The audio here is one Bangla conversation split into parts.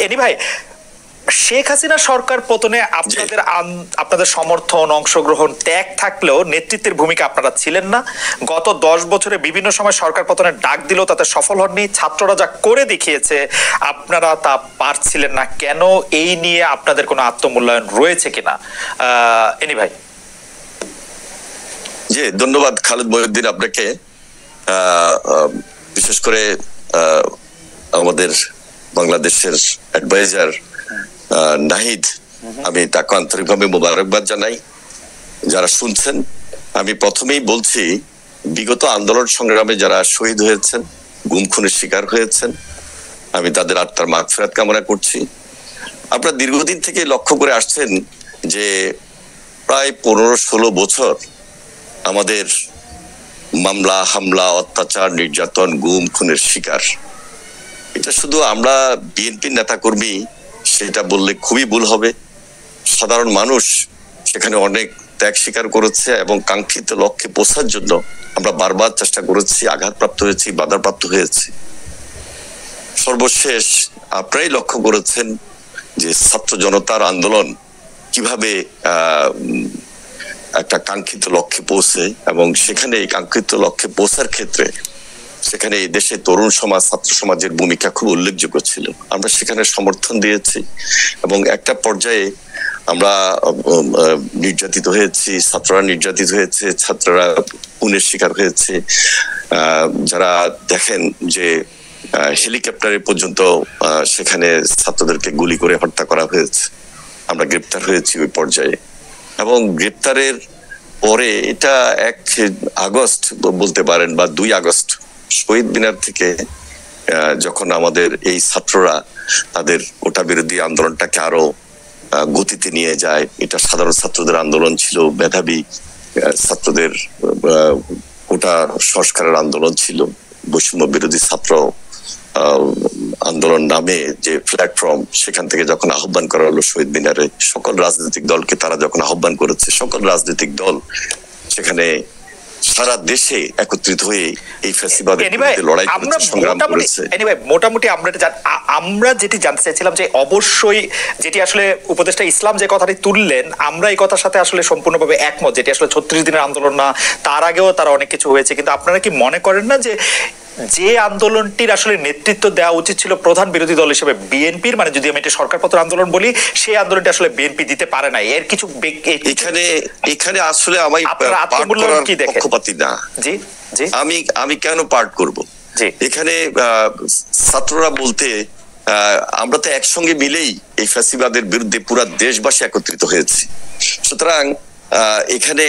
এনি ভাই, শেখ হাসিনা সরকার পতনে আপনাদের সমর্থন, অংশগ্রহণ, ত্যাগ থাকলেও নেতৃত্বের ভূমিকা আপনারা ছিলেন না। গত 10 বছরে বিভিন্ন সময় সরকার পতনের ডাক দিলেও তাতে সফল হননি। ছাত্ররা যা করে দেখিয়েছে আপনারা তা পারছিলেন না কেন? এই নিয়ে আপনাদের কোনো আত্মমূল্যায়ন রয়েছে কিনা? এনি ভাই। জি, ধন্যবাদ খালেদ মহিউদ্দিন আপনাকে। বিশেষ করে আমাদের বাংলাদেশের অ্যাডভাইজার নাহিদ, আমি তাকে আন্তরিকভাবে মোবারকবাদ জানাই। যারা শুনছেন, আমি প্রথমেই বলছি, বিগত আন্দোলন সংগ্রামে যারা শহীদ হয়েছেন, গুম খুনের শিকার হয়েছেন, আমি তাদের আত্মার মাগফিরাত কামনা করছি। আপনারা দীর্ঘদিন থেকে লক্ষ্য করে আসছেন যে প্রায় 15-16 বছর আমাদের মামলা, হামলা, অত্যাচার, নির্যাতন, গুম খুনের শিকার। এটা শুধু আমরা বিএনপির নেতাকর্মী সেটা বললে খুবই ভুল হবে। সাধারণ মানুষ সেখানে অনেক ত্যাগ স্বীকার করেছে এবং কাঙ্ক্ষিত লক্ষ্যে পৌঁছার জন্য আমরা বারবার চেষ্টা করেছি, আঘাতপ্রাপ্ত হয়েছি, বাধাপ্রাপ্ত হয়েছি। সর্বশেষ আপনারাই লক্ষ্য করেছেন যে ছাত্র জনতার আন্দোলন কিভাবে একটা কাঙ্ক্ষিত লক্ষ্যে পৌঁছে, এবং সেখানে এই কাঙ্ক্ষিত লক্ষ্যে পৌঁছার ক্ষেত্রে সেখানে এই দেশের তরুণ সমাজ, ছাত্র সমাজের ভূমিকা খুব উল্লেখযোগ্য ছিল। আমরা সেখানে সমর্থন দিয়েছি এবং একটা পর্যায়ে আমরা নির্যাতিত হয়েছি, ছাত্ররা নির্যাতিত হয়েছে, ছাত্ররা খুনের শিকার হয়েছে। যারা দেখেন যে হেলিকপ্টারে পর্যন্ত সেখানে ছাত্রদেরকে গুলি করে হত্যা করা হয়েছে, আমরা গ্রেপ্তার হয়েছি ওই পর্যায়ে। এবং গ্রেপ্তারের পরে এটা 1 আগস্ট বলতে পারেন বা 2 আগস্ট শহীদ মিনার থেকে যখন আমাদের এই ছাত্ররা তাদের কোটা বিরোধী আন্দোলনটাকে আরো গতিতে নিয়ে যায়, এটা সাধারণ ছাত্রদের আন্দোলন ছিল, মেধাবী ছাত্রদের কোটা সংস্কারের আন্দোলন ছিল, বৈষম্য বিরোধী ছাত্র আন্দোলন নামে যে প্ল্যাটফর্ম, সেখান থেকে যখন আহ্বান করা হলো শহীদ মিনারে, সকল রাজনৈতিক দলকে তারা যখন আহ্বান করেছে, সকল রাজনৈতিক দল সেখানে সারা দেশে একত্রিত হয়ে এই ফ্যাসিবাদের বিরুদ্ধে লড়াই করেছে, সংগ্রাম করেছে। মোটামুটি আমরা যেটি জানতে চাইছিলাম যে অবশ্যই যেটি আসলে উপদেষ্টা ইসলাম যে কথাটি তুললেন, আমরা এই কথার সাথে আসলে সম্পূর্ণভাবে একমত, যেটি আসলে 36 দিনের আন্দোলন না, তার আগেও তারা অনেক কিছু হয়েছে। কিন্তু আপনারা কি মনে করেন না যে আন্দোলনটির আসলে নেতৃত্ব দেওয়া উচিত ছিল প্রধান বিরোধী দল হিসেবে বিএনপির, মানে যদি আমি এটা সরকার পতন আন্দোলন বলি, সেই আন্দোলনটি আসলে বিএনপি দিতে পারে না? এর কিছু এখানে আসলে আমি পক্ষপাতী না। জি জি, আমি কেন পার্ট করব? এখানে ছাত্ররা বলতে আমরা তো একসঙ্গে মিলেই এই ফ্যাসিবাদের বিরুদ্ধে পুরা দেশবাসী একত্রিত হয়েছি। সুতরাং এখানে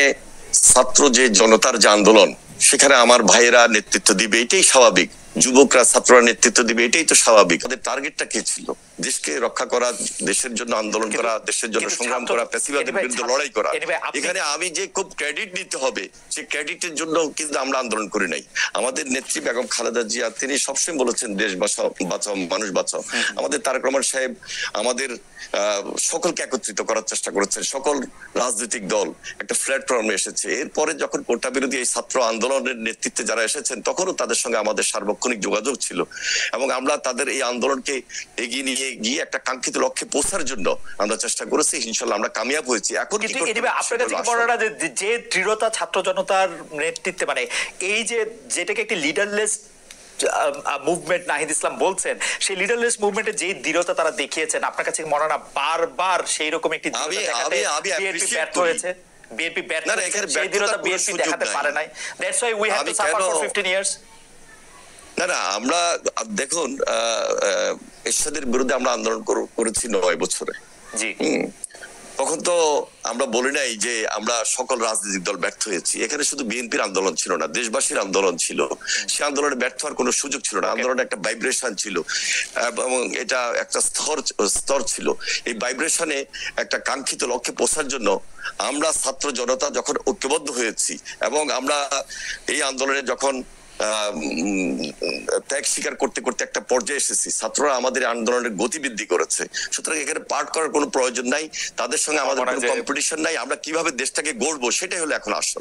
ছাত্র যে জনতার যে আন্দোলন, সেখানে আমার ভাইয়েরা নেতৃত্ব দিবে, এটাই স্বাভাবিক। যুবকরা, ছাত্ররা নেতৃত্ব দিবে, এটাই তো স্বাভাবিক। তাদের টার্গেটটা কি ছিল? দেশকে রক্ষা করা, দেশের জন্য আন্দোলন করা, দেশের জন্য সংগ্রাম করা, ফ্যাসিবাদের বিরুদ্ধে লড়াই করা। এখানে আমি যে খুব ক্রেডিট নিতে হবে, সেই ক্রেডিটের জন্য কিন্তু আমরা আন্দোলন করি নাই। আমাদের নেত্রী বেগম খালেদা জিয়া তিনি সবসময় বলেছেন দেশ বাঁচাও, বাঁচাও, মানুষ বাঁচাও। আমাদের তারেক রহমান সাহেব আমাদের সকলকে একত্রিত করার চেষ্টা করেছেন, সকল রাজনৈতিক দল একটা প্ল্যাটফর্মে এসেছে। এরপরে যখন কোটা বিরোধী এই ছাত্র আন্দোলনের নেতৃত্বে যারা এসেছেন, তখনও তাদের সঙ্গে আমাদের সার্বক্ষণিক যোগাযোগ ছিল এবং আমরা তাদের এই আন্দোলনকে এগিয়ে নিয়ে গিয়ে একটা কাঙ্ক্ষিত লক্ষ্যে পৌঁছার জন্য আমরা চেষ্টা করেছি। ইনশাআল্লাহ আমরা কামিয়াব হয়েছি। এখন আপনার কাছে বড় না যে দৃঢ়তা ছাত্র জনতার নেতৃত্বে, মানে এই যেটাকে একটি লিডারলেস মুভমেন্ট নাহিদ ইসলাম বলছেন, সেই লিডারলেস মুভমেন্টে যে দৃঢ়তা তারা দেখিয়েছেন, আপনার কাছে মনে না বারবার সেই রকম একটি বিএনপি ব্যর্থ হয়েছে? বিএনপি ব্যর্থ, সেই দৃঢ়তা বিএনপি দেখাতে পারে নাই। That's why we have to suffer for 15 years. না, আমরা দেখুন, এরশাদের বিরুদ্ধে আমরা আন্দোলন করেছি 9 বছরে। জি, তখন তো আমরা বলি নাই যে আমরা সকল রাজনৈতিক দল ব্যর্থ হয়েছি। এখানে শুধু বিএনপির আন্দোলন ছিল না, দেশবাসীর আন্দোলন ছিল। সে আন্দোলনে ব্যর্থ হওয়ার কোনো সুযোগ ছিল না। আন্দোলনে একটা ভাইব্রেশন ছিল এবং এটা একটা স্তর ছিল। এই ভাইব্রেশনে একটা কাঙ্ক্ষিত লক্ষ্যে পৌঁছার জন্য আমরা ছাত্র জনতা যখন ঐক্যবদ্ধ হয়েছি এবং আমরা এই আন্দোলনে যখন ত্যাগ স্বীকার করতে করতে একটা পর্যায়ে এসেছি, ছাত্ররা আমাদের আন্দোলনের গতি বৃদ্ধি করেছে। সুতরাং এখানে পার্ট করার কোনো প্রয়োজন নাই, তাদের সঙ্গে আমাদের কোনো কম্পিটিশন নাই। আমরা কিভাবে দেশটাকে গড়বো সেটাই হলো এখন আসল।